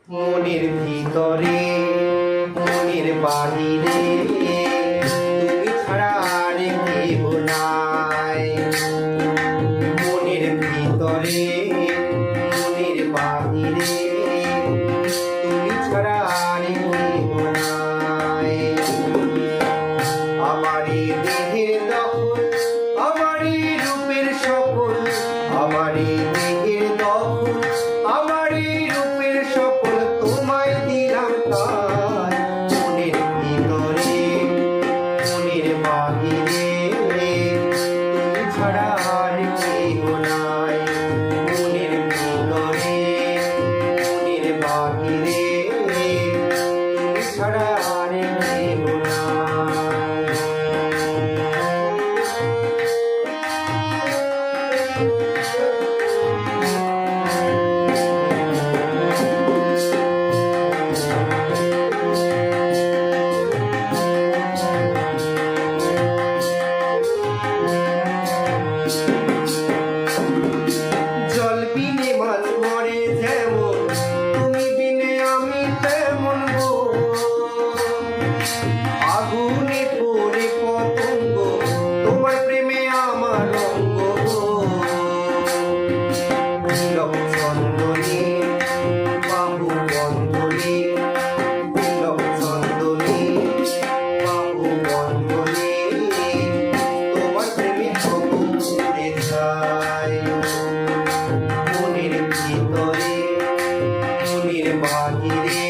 মনের ভিতরে মনের বাহিরে তুমি ছাড়া আর কেহ নাই। মনের ভিতরে মনের বাহিরে তুমি ছাড়া আর কেহ নাই। আমারই দেহের দখল আমারই রূপের সকল, আমারই দেহের দখল আমারই রূপের সকল তোমায় দিলাম তাই। মনের ভিতরে মনের বাহিরে তুমি ছাড়া আর কেহ নাই। মনের ভিতরে মনের বাহিরে তুমি ছাড়া আর কেহ নাই। জল বিনে মাছ মরে যেমন, তুমি বিনে আমি তেমন গো। আগুনে পড়ে পতঙ্গ, তোমার প্রেমে আমার অঙ্গ গো। তিলক চন্দনে বাহু বন্ধনে, তিলক চন্দনে বাহু বন্ধনে তোমার প্রেমে পুরে যায়। মনের ভিতরে মনের বাহিরে